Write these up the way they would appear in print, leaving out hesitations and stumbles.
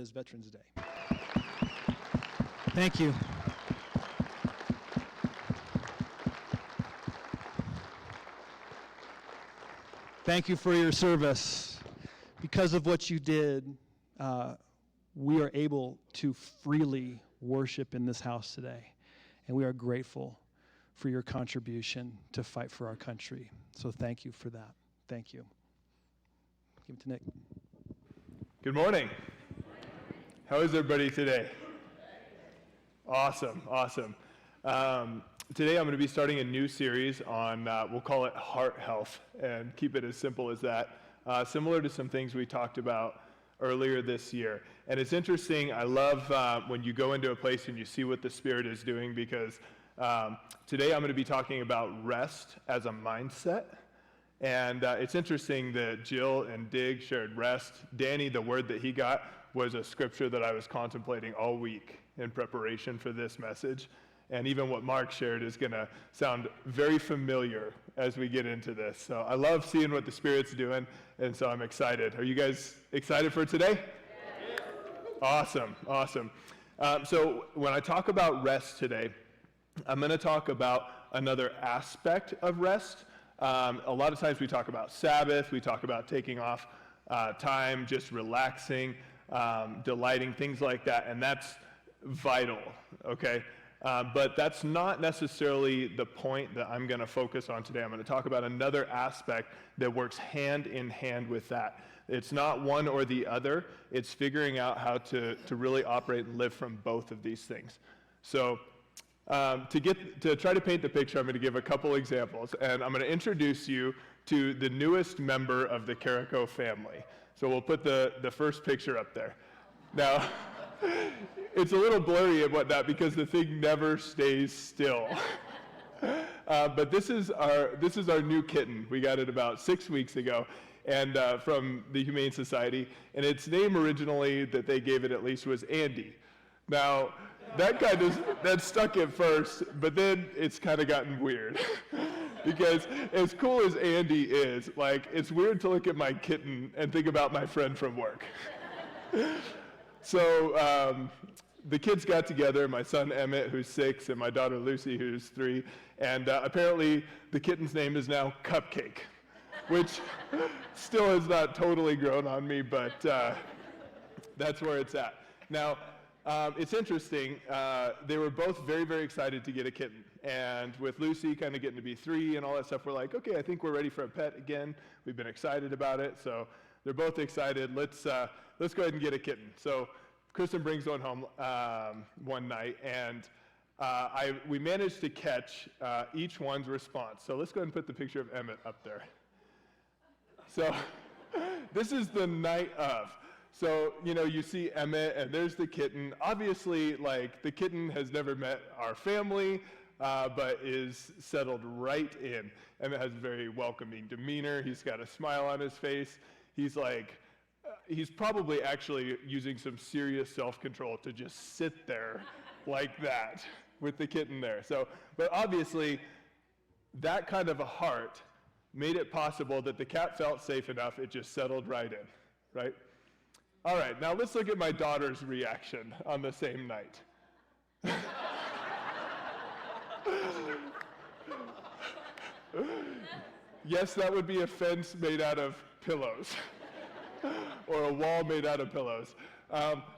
is Veterans Day. Thank you. Thank you for your service. Because of what you did, we are able to freely worship in this house today. And we are grateful for your contribution to fight for our country. So thank you for that. Thank you. Give it to Nick. Good morning. How is everybody today? Awesome, awesome. Today I'm going to be starting a new series on, we'll call it heart health, and keep it as simple as that. Similar to some things we talked about earlier this year. And it's interesting, I love when you go into a place and you see what the Spirit is doing, because today I'm going to be talking about rest as a mindset. And it's interesting that Jill and Dig shared rest. Danny, the word that he got was a scripture that I was contemplating all week in preparation for this message. And even what Mark shared is going to sound very familiar as we get into this. So I love seeing what the Spirit's doing, and so I'm excited. Are you guys excited for today? Yeah. Awesome, awesome. So when I talk about rest today, I'm going to talk about another aspect of rest. A lot of times we talk about Sabbath, we talk about taking off time, just relaxing, delighting, things like that, and that's vital, okay? But that's not necessarily the point that I'm going to focus on today. I'm going to talk about another aspect that works hand in hand with that. It's not one or the other. It's figuring out how to really operate and live from both of these things. So to try to paint the picture, I'm going to give a couple examples, and I'm going to introduce you to the newest member of the Carrico family. So we'll put the first picture up there. Now, it's a little blurry and whatnot because the thing never stays still. But this is our new kitten. We got it about 6 weeks ago, and from the Humane Society, and its name originally that they gave it at least was Andy. Now, that stuck at first, but then it's kind of gotten weird. Because as cool as Andy is, like, it's weird to look at my kitten and think about my friend from work. So the kids got together, my son Emmett, who's 6, and my daughter Lucy, who's 3, and apparently the kitten's name is now Cupcake, which still has not totally grown on me, but that's where it's at. Now, it's interesting, they were both very, very excited to get a kitten. And with Lucy kind of getting to be 3 and all that stuff, we're like, okay, I think we're ready for a pet again. We've been excited about it, so they're both excited. Let's go ahead and get a kitten. So Kristen brings one home one night, and we managed to catch each one's response. So let's go ahead and put the picture of Emmett up there. So this is the night of. So, you see Emmett, and there's the kitten. Obviously, like, the kitten has never met our family, but is settled right in. Emmett has a very welcoming demeanor. He's got a smile on his face. He's probably actually using some serious self-control to just sit there like that with the kitten there. So, but obviously, that kind of a heart made it possible that the cat felt safe enough, it just settled right in, right? All right, now let's look at my daughter's reaction on the same night. Yes, that would be a fence made out of pillows, or a wall made out of pillows.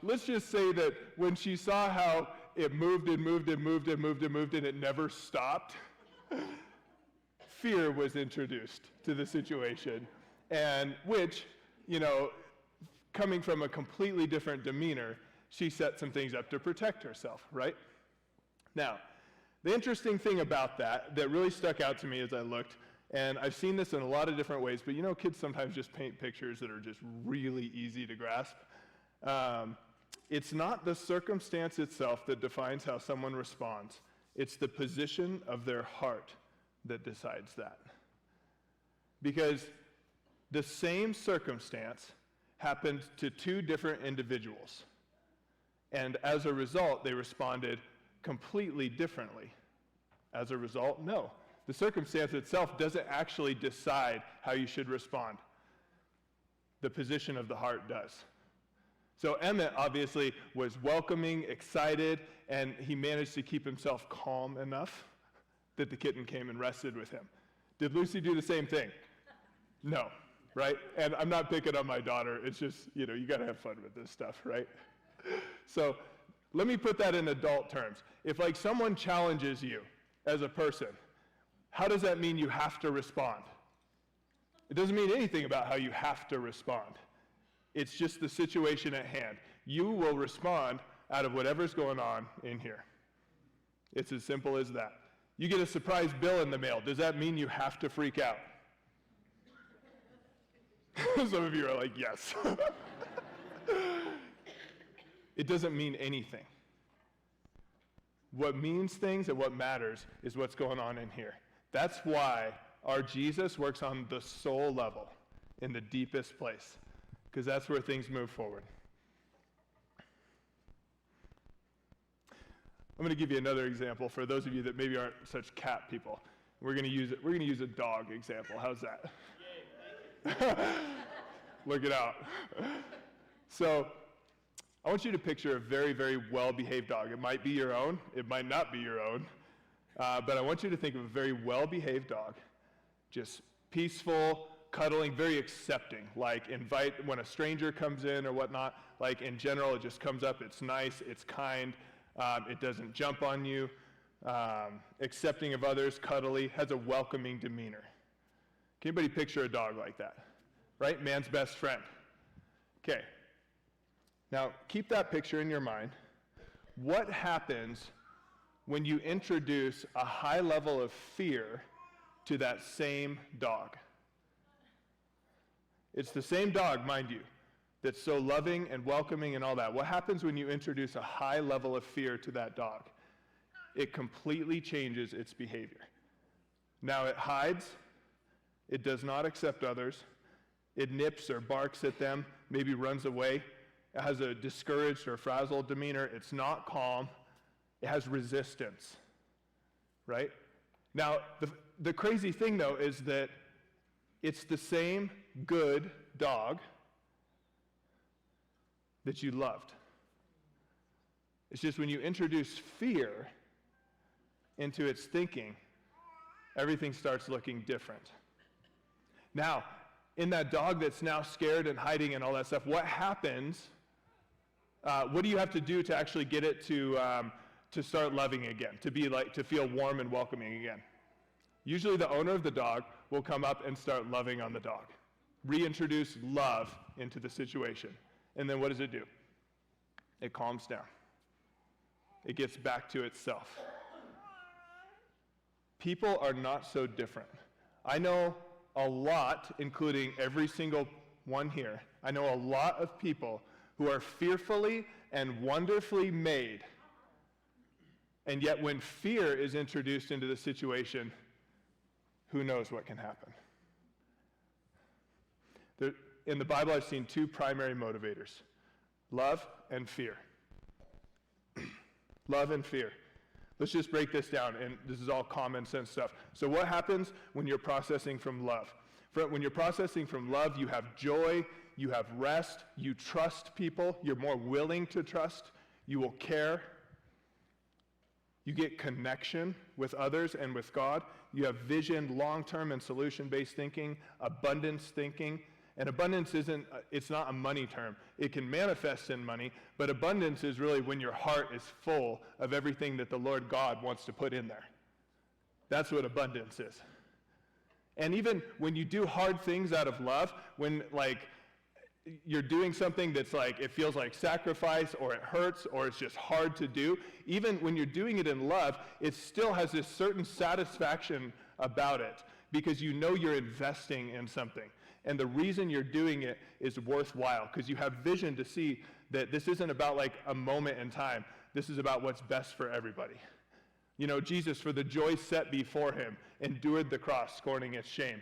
Let's just say that when she saw how it moved and moved and moved and moved and moved and it never stopped, fear was introduced to the situation, and which, coming from a completely different demeanor, she set some things up to protect herself, right? Now, the interesting thing about that really stuck out to me as I looked, and I've seen this in a lot of different ways, but kids sometimes just paint pictures that are just really easy to grasp. It's not the circumstance itself that defines how someone responds. It's the position of their heart that decides that. Because the same circumstance happened to 2 different individuals. And as a result, they responded completely differently. As a result, no. The circumstance itself doesn't actually decide how you should respond. The position of the heart does. So Emmett obviously was welcoming, excited, and he managed to keep himself calm enough that the kitten came and rested with him. Did Lucy do the same thing? No, right? And I'm not picking on my daughter. It's just, you got to have fun with this stuff, right? So let me put that in adult terms. If like someone challenges you as a person, how does that mean you have to respond? It doesn't mean anything about how you have to respond. It's just the situation at hand. You will respond out of whatever's going on in here. It's as simple as that. You get a surprise bill in the mail. Does that mean you have to freak out? Some of you are like, yes. It doesn't mean anything. What means things and what matters is what's going on in here. That's why our Jesus works on the soul level in the deepest place, because that's where things move forward. I'm going to give you another example for those of you that maybe aren't such cat people. We're going to use a dog example. How's that? Look it out. So I want you to picture a very, very well-behaved dog. It might be your own. It might not be your own. But I want you to think of a very well-behaved dog, just peaceful, cuddling, very accepting, like invite when a stranger comes in or whatnot. Like in general, it just comes up, it's nice, it's kind, it doesn't jump on you, accepting of others, cuddly, has a welcoming demeanor. Can anybody picture a dog like that? Right? Man's best friend. Okay. Now, keep that picture in your mind. What happens when you introduce a high level of fear to that same dog? It's the same dog, mind you, that's so loving and welcoming and all that. What happens when you introduce a high level of fear to that dog? It completely changes its behavior. Now it hides, it does not accept others, it nips or barks at them, maybe runs away, it has a discouraged or frazzled demeanor, it's not calm, it has resistance, right? Now, the crazy thing though is that it's the same good dog that you loved. It's just when you introduce fear into its thinking, everything starts looking different. Now, in that dog that's now scared and hiding and all that stuff, what happens? What do you have to do to actually get it to start loving again, to feel warm and welcoming again? Usually the owner of the dog will come up and start loving on the dog, reintroduce love into the situation. And then what does it do? It calms down. It gets back to itself. People are not so different. I know a lot, including every single one here, I know a lot of people who are fearfully and wonderfully made, and yet when fear is introduced into the situation, who knows what can happen? In the Bible, I've seen two primary motivators, love and fear. Love and fear. Let's just break this down, and this is all common sense stuff. So what happens when you're processing from love? When you're processing from love, you have joy, you have rest, you trust people, you're more willing to trust, you will care, you get connection with others and with God, you have vision, long-term and solution-based thinking, abundance thinking. And abundance it's not a money term. It can manifest in money, but abundance is really when your heart is full of everything that the Lord God wants to put in there. That's what abundance is. And even when you do hard things out of love, when you're doing something that's it feels like sacrifice, or it hurts, or it's just hard to do, even when you're doing it in love, it still has this certain satisfaction about it, because you know you're investing in something. And the reason you're doing it is worthwhile, because you have vision to see that this isn't about a moment in time. This is about what's best for everybody. You know, Jesus, for the joy set before him, endured the cross, scorning its shame.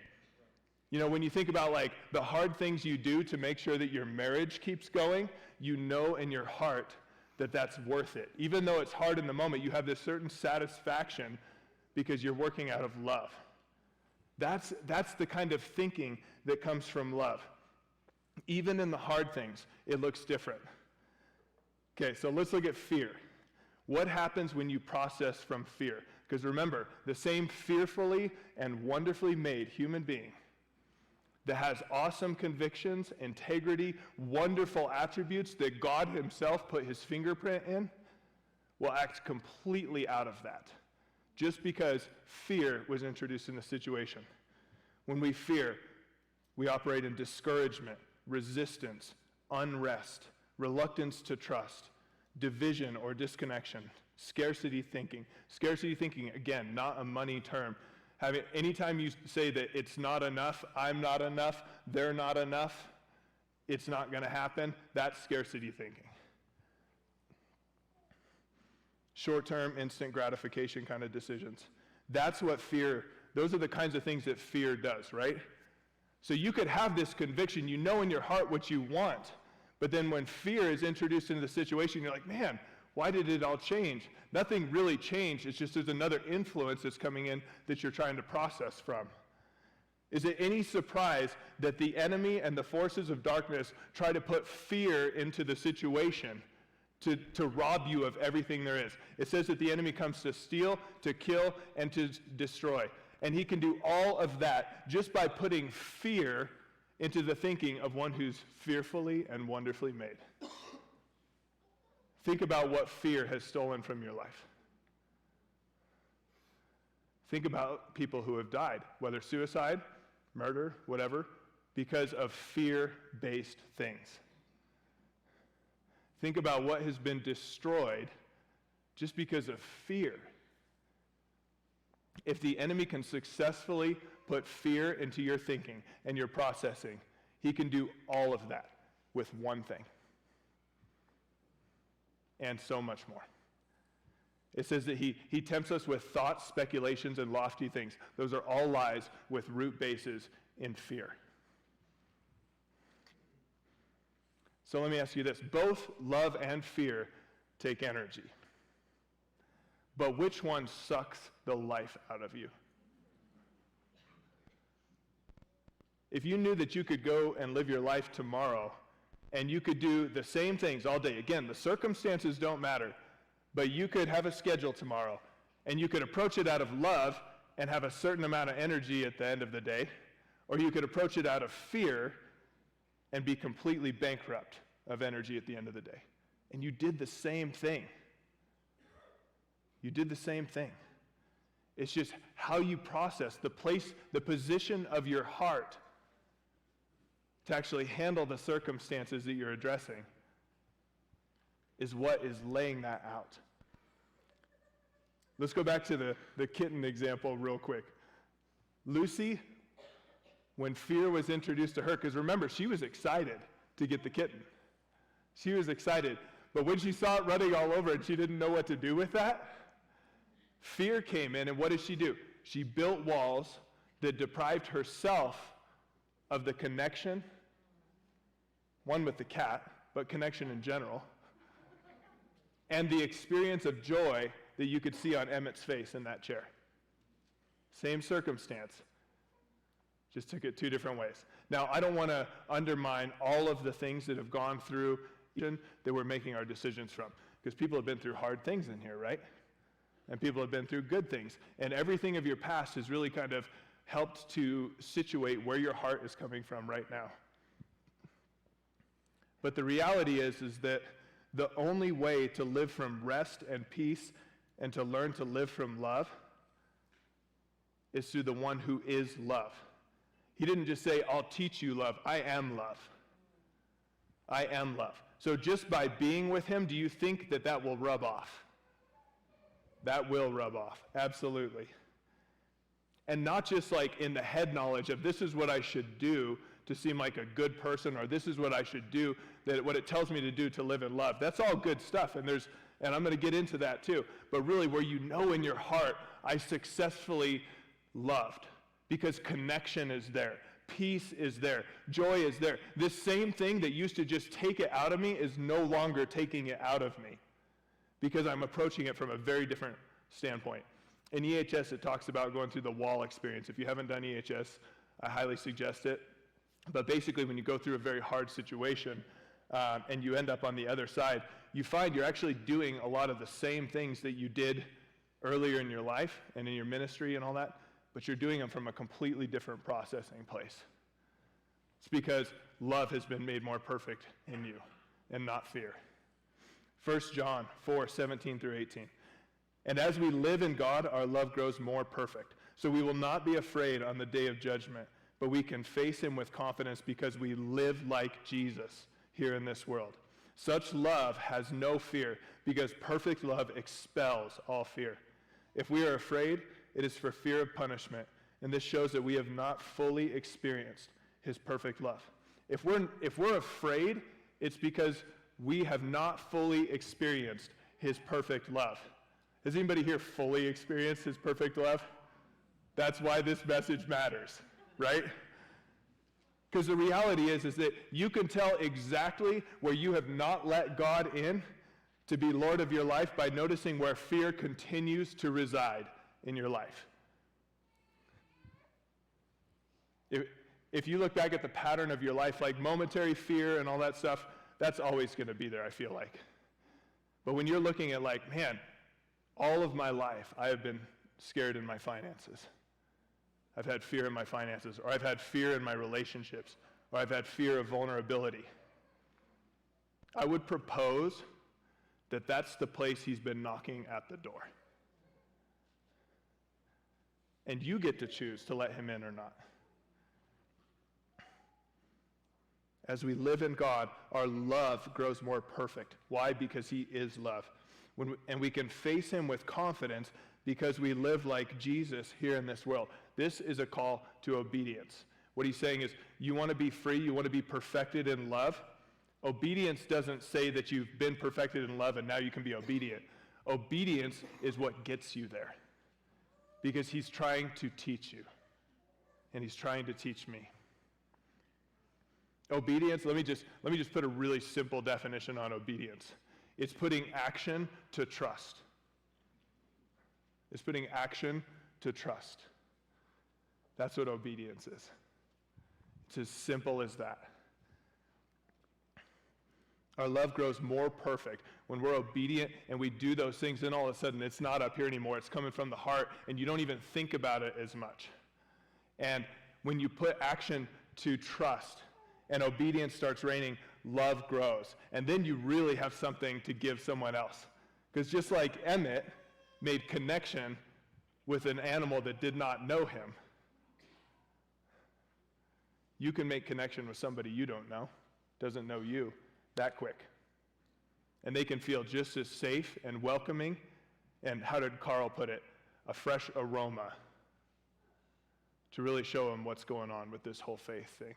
You know, when you think about the hard things you do to make sure that your marriage keeps going, you know in your heart that that's worth it. Even though it's hard in the moment, you have this certain satisfaction because you're working out of love. That's the kind of thinking that comes from love. Even in the hard things, it looks different. Okay, so let's look at fear. What happens when you process from fear? Because remember, the same fearfully and wonderfully made human being that has awesome convictions, integrity, wonderful attributes that God himself put his fingerprint in, will act completely out of that, just because fear was introduced in the situation. When we fear, we operate in discouragement, resistance, unrest, reluctance to trust, division or disconnection, scarcity thinking. Scarcity thinking, again, not a money term. Anytime you say that it's not enough, I'm not enough, they're not enough, it's not going to happen, that's scarcity thinking. Short-term, instant gratification kind of decisions. That's what fear, those are the kinds of things that fear does, right? So you could have this conviction, you know in your heart what you want, but then when fear is introduced into the situation, you're like, man, why did it all change? Nothing really changed. It's just there's another influence that's coming in that you're trying to process from. Is it any surprise that the enemy and the forces of darkness try to put fear into the situation to rob you of everything there is? It says that the enemy comes to steal, to kill, and to destroy. And he can do all of that just by putting fear into the thinking of one who's fearfully and wonderfully made. Think about what fear has stolen from your life. Think about people who have died, whether suicide, murder, whatever, because of fear-based things. Think about what has been destroyed just because of fear. If the enemy can successfully put fear into your thinking and your processing, he can do all of that with one thing. And so much more. It says that he tempts us with thoughts, speculations, and lofty things. Those are all lies with root bases in fear. So let me ask you this. Both love and fear take energy. But which one sucks the life out of you? If you knew that you could go and live your life tomorrow and you could do the same things all day, again, the circumstances don't matter, but you could have a schedule tomorrow and you could approach it out of love and have a certain amount of energy at the end of the day, or you could approach it out of fear and be completely bankrupt of energy at the end of the day. And you did the same thing. You did the same thing. It's just how you process the place, the position of your heart to actually handle the circumstances that you're addressing is what is laying that out. Let's go back to the kitten example real quick. Lucy, when fear was introduced to her, because remember, she was excited to get the kitten. She was excited. But when she saw it running all over and she didn't know what to do with that, fear came in, and what did she do? She built walls that deprived herself of the connection, one with the cat, but connection in general, and the experience of joy that you could see on Emmett's face in that chair. Same circumstance, just took it two different ways. Now, I don't want to undermine all of the things that have gone through that we're making our decisions from, because people have been through hard things in here, right? And people have been through good things. And everything of your past has really kind of helped to situate where your heart is coming from right now. But the reality is that the only way to live from rest and peace and to learn to live from love is through the one who is love. He didn't just say, I'll teach you love. I am love. I am love. So just by being with him, do you think that that will rub off? That will rub off, absolutely. And not just like in the head knowledge of this is what I should do to seem like a good person, or this is what I should do, that what it tells me to do to live in love. That's all good stuff, and I'm going to get into that too. But really where you know in your heart, I successfully loved, because connection is there. Peace is there. Joy is there. This same thing that used to just take it out of me is no longer taking it out of me, because I'm approaching it from a very different standpoint. In EHS, it talks about going through the wall experience. If you haven't done EHS, I highly suggest it. But basically, when you go through a very hard situation and you end up on the other side, you find you're actually doing a lot of the same things that you did earlier in your life and in your ministry and all that, but you're doing them from a completely different processing place. It's because love has been made more perfect in you and not fear. 1 John 4:17 through 18. And as we live in God, our love grows more perfect. So we will not be afraid on the day of judgment, but we can face him with confidence because we live like Jesus here in this world. Such love has no fear because perfect love expels all fear. If we are afraid, it is for fear of punishment, and this shows that we have not fully experienced his perfect love. If we're afraid, it's because we have not fully experienced his perfect love. Has anybody here fully experienced his perfect love? That's why this message matters, right? Because the reality is that you can tell exactly where you have not let God in to be Lord of your life by noticing where fear continues to reside in your life. If you look back at the pattern of your life, like momentary fear and all that stuff, that's always going to be there, I feel like. But when you're looking at like, man, all of my life I have been scared in my finances. I've had fear in my finances, or I've had fear in my relationships, or I've had fear of vulnerability. I would propose that that's the place he's been knocking at the door. And you get to choose to let him in or not. As we live in God, our love grows more perfect. Why? Because he is love. And we can face him with confidence because we live like Jesus here in this world. This is a call to obedience. What he's saying is, you want to be free, you want to be perfected in love. Obedience doesn't say that you've been perfected in love and now you can be obedient. Obedience is what gets you there. Because he's trying to teach you. And he's trying to teach me. Obedience, let me just put a really simple definition on obedience. It's putting action to trust. It's putting action to trust. That's what obedience is. It's as simple as that. Our love grows more perfect when we're obedient and we do those things, then all of a sudden it's not up here anymore. It's coming from the heart, and you don't even think about it as much. And when you put action to trust and obedience starts reigning, love grows. And then you really have something to give someone else. Because just like Emmett made connection with an animal that did not know him, you can make connection with somebody you don't know, doesn't know you, that quick. And they can feel just as safe and welcoming, and how did Carl put it? A fresh aroma to really show them what's going on with this whole faith thing.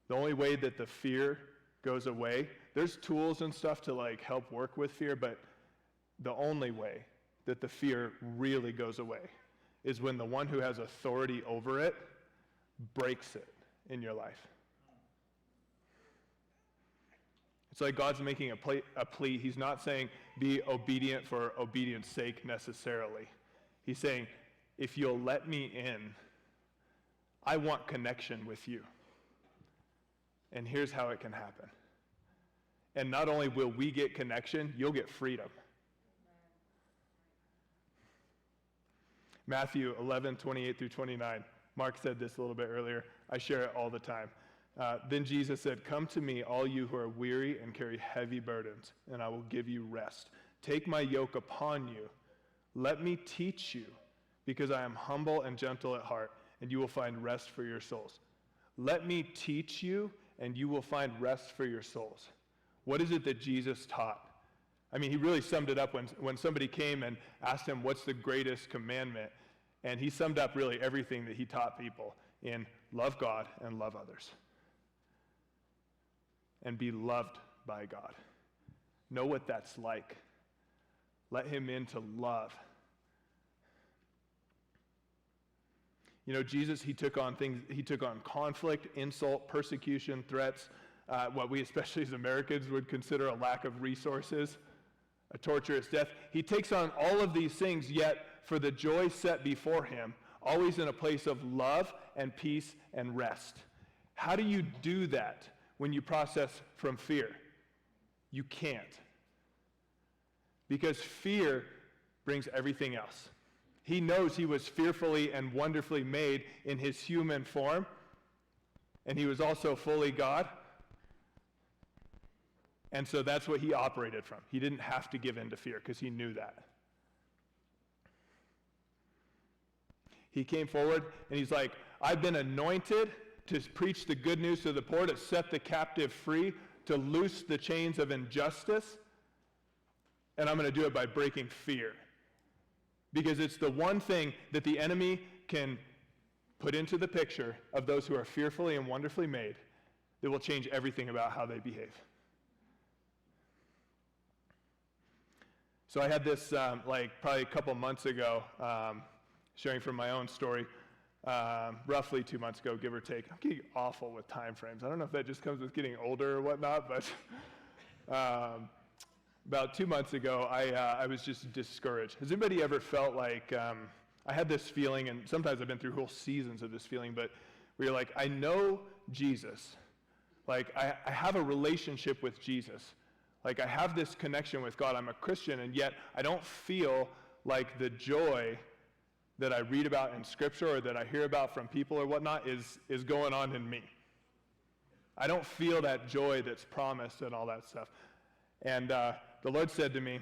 The only way that the fear goes away, there's tools and stuff to like help work with fear, but the only way that the fear really goes away is when the one who has authority over it breaks it in your life. It's like God's making a plea. He's not saying be obedient for obedience sake necessarily. He's saying, if you'll let me in, I want connection with you. And here's how it can happen. And not only will we get connection, you'll get freedom. Matthew 11:28 through 29. Mark said this a little bit earlier. I share it all the time. Then Jesus said, "Come to me, all you who are weary and carry heavy burdens, and I will give you rest. Take my yoke upon you. Let me teach you, because I am humble and gentle at heart, and you will find rest for your souls." Let me teach you, and you will find rest for your souls. What is it that Jesus taught? I mean, he really summed it up when somebody came and asked him, what's the greatest commandment? And he summed up really everything that he taught people in love God and love others. And be loved by God. Know what that's like. Let him into love. You know, Jesus, he took on conflict, insult, persecution, threats, what we especially as Americans would consider a lack of resources, a torturous death. He takes on all of these things, yet for the joy set before him, always in a place of love and peace and rest. How do you do that when you process from fear? You can't. Because fear brings everything else. He knows he was fearfully and wonderfully made in his human form, and he was also fully God. And so that's what he operated from. He didn't have to give in to fear because he knew that. He came forward and he's like, I've been anointed to preach the good news to the poor, to set the captive free, to loose the chains of injustice. And I'm going to do it by breaking fear. Because it's the one thing that the enemy can put into the picture of those who are fearfully and wonderfully made that will change everything about how they behave. So I had this probably a couple months ago, sharing from my own story, roughly 2 months ago, give or take. I'm getting awful with time frames. I don't know if that just comes with getting older or whatnot, but about 2 months ago, I was just discouraged. Has anybody ever felt like, I had this feeling, and sometimes I've been through whole seasons of this feeling, but where you're like, I know Jesus. Like, I have a relationship with Jesus. Like, I have this connection with God. I'm a Christian, and yet I don't feel like the joy that I read about in Scripture or that I hear about from people or whatnot is going on in me. I don't feel that joy that's promised and all that stuff. And the Lord said to me,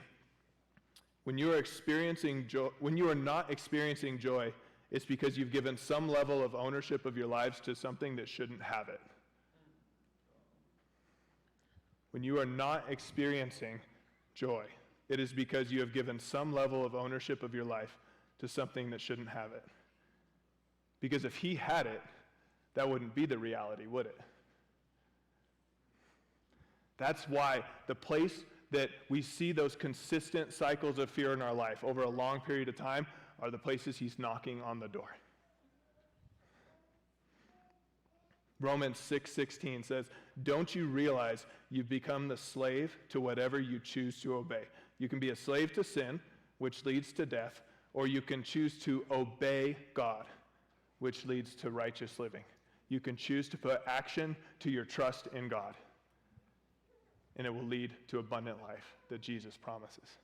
when you are experiencing joy, when you are not experiencing joy, it's because you've given some level of ownership of your lives to something that shouldn't have it. When you are not experiencing joy, it is because you have given some level of ownership of your life to something that shouldn't have it. Because if he had it, that wouldn't be the reality, would it? That's why the place that we see those consistent cycles of fear in our life over a long period of time are the places he's knocking on the door. Romans 6:16 says, don't you realize you've become the slave to whatever you choose to obey? You can be a slave to sin, which leads to death, or you can choose to obey God, which leads to righteous living. You can choose to put action to your trust in God, and it will lead to abundant life that Jesus promises.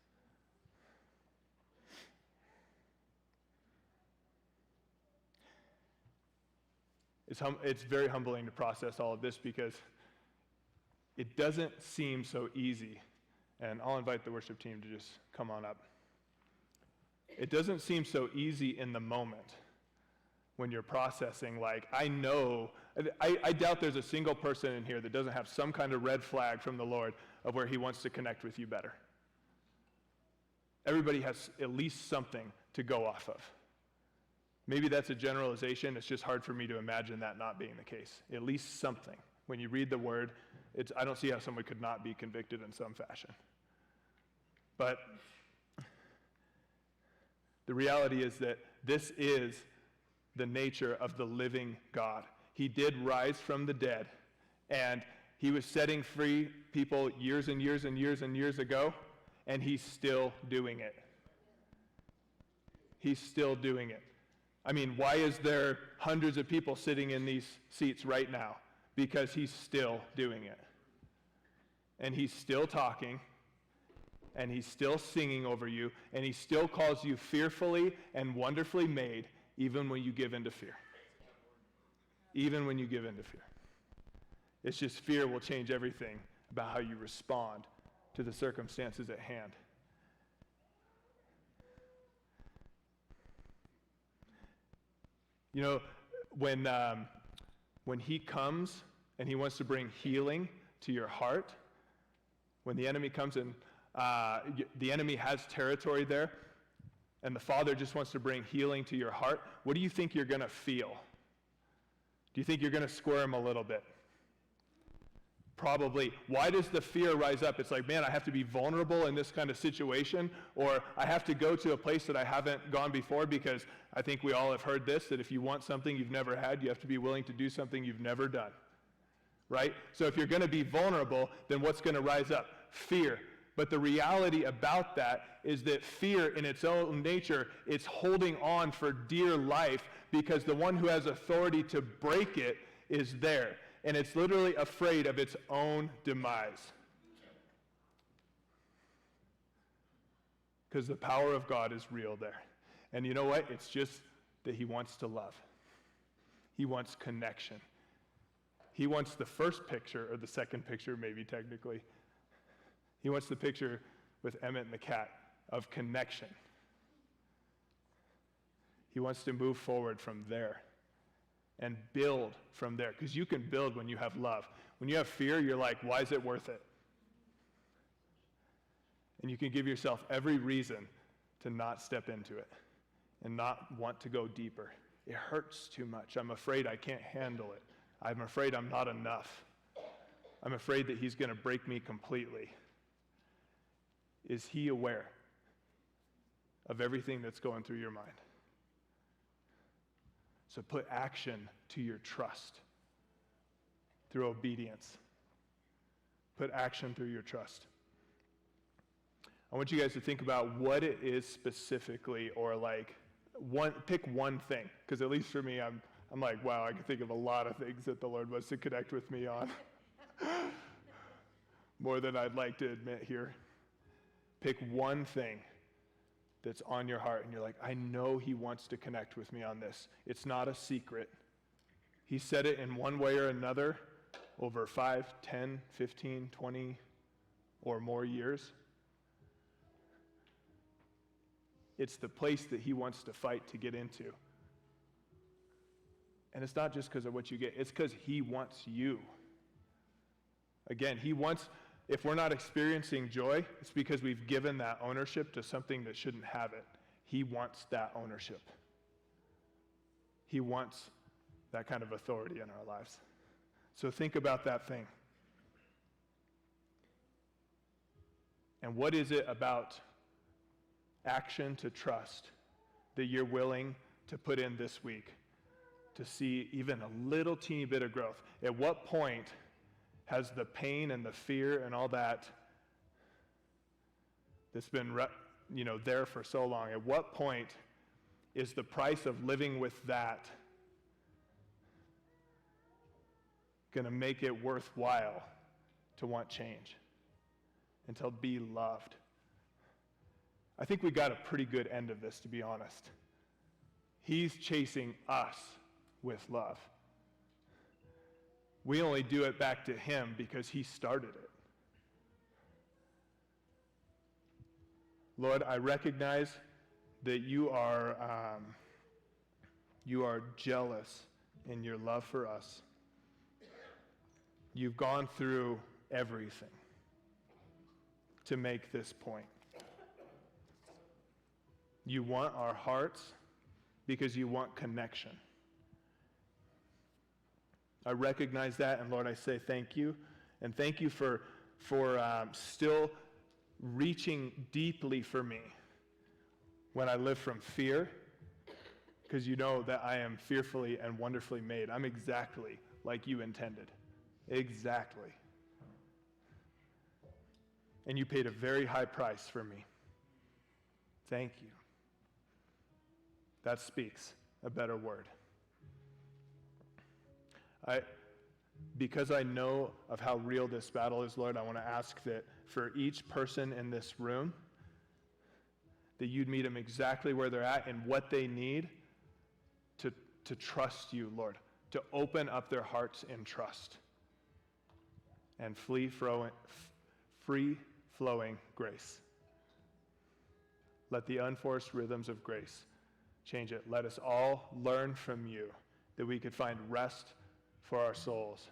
It's very humbling to process all of this because it doesn't seem so easy. And I'll invite the worship team to just come on up. It doesn't seem so easy in the moment when you're processing, like, I doubt there's a single person in here that doesn't have some kind of red flag from the Lord of where he wants to connect with you better. Everybody has at least something to go off of. Maybe that's a generalization. It's just hard for me to imagine that not being the case. At least something. When you read the word, I don't see how someone could not be convicted in some fashion. But the reality is that this is the nature of the living God. He did rise from the dead, and he was setting free people years and years and years and years ago, and he's still doing it. He's still doing it. I mean, why is there hundreds of people sitting in these seats right now? Because he's still doing it. And he's still talking, and he's still singing over you, and he still calls you fearfully and wonderfully made, even when you give in to fear. Even when you give in to fear. It's just fear will change everything about how you respond to the circumstances at hand. You know, when he comes and he wants to bring healing to your heart, when the enemy comes and the enemy has territory there, and the Father just wants to bring healing to your heart, what do you think you're going to feel? Do you think you're going to squirm a little bit? Probably. Why does the fear rise up? It's like, man, I have to be vulnerable in this kind of situation, or I have to go to a place that I haven't gone before, because I think we all have heard this, that if you want something you've never had, you have to be willing to do something you've never done. Right? So if you're going to be vulnerable, then what's going to rise up? Fear. But the reality about that is that fear in its own nature, it's holding on for dear life, because the one who has authority to break it is there, and it's literally afraid of its own demise. Because the power of God is real there. And you know what? It's just that he wants to love. He wants connection. He wants the first picture, or the second picture maybe technically. He wants the picture with Emmett and the cat of connection. He wants to move forward from there and build from there. Because you can build when you have love. When you have fear, you're like, why is it worth it? And you can give yourself every reason to not step into it and not want to go deeper. It hurts too much. I'm afraid I can't handle it. I'm afraid I'm not enough. I'm afraid that he's going to break me completely. Is he aware of everything that's going through your mind? So put action to your trust through obedience. Put action through your trust. I want you guys to think about what it is specifically, or like pick one thing, because at least for me, I'm like, wow, I can think of a lot of things that the Lord wants to connect with me on. More than I'd like to admit here. Pick one thing that's on your heart, and you're like, I know he wants to connect with me on this. It's not a secret. He said it in one way or another over 5, 10, 15, 20, or more years. It's the place that he wants to fight to get into. And it's not just because of what you get. It's because he wants you. Again, he wants, if we're not experiencing joy, it's because we've given that ownership to something that shouldn't have it. He wants that ownership. He wants that kind of authority in our lives. So think about that thing. And what is it about action to trust that you're willing to put in this week to see even a little teeny bit of growth? At what point has the pain and the fear and all that's been there for so long, at what point is the price of living with that going to make it worthwhile to want change and to be loved? I think we got a pretty good end of this, to be honest. He's chasing us with love. We only do it back to him because he started it. Lord, I recognize that you are jealous in your love for us. You've gone through everything to make this point. You want our hearts because you want connection. I recognize that, and Lord, I say thank you. And thank you for still reaching deeply for me when I live from fear, because you know that I am fearfully and wonderfully made. I'm exactly like you intended. Exactly. And you paid a very high price for me. Thank you. That speaks a better word. Because I know of how real this battle is, Lord, I want to ask that for each person in this room, that you'd meet them exactly where they're at and what they need to trust you, Lord, to open up their hearts in trust and free-flowing grace. Let the unforced rhythms of grace change it. Let us all learn from you that we could find rest for our souls,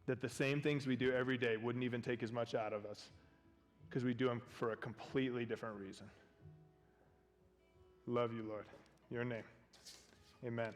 that the same things we do every day wouldn't even take as much out of us because we do them for a completely different reason. Love you, Lord. In your name, amen.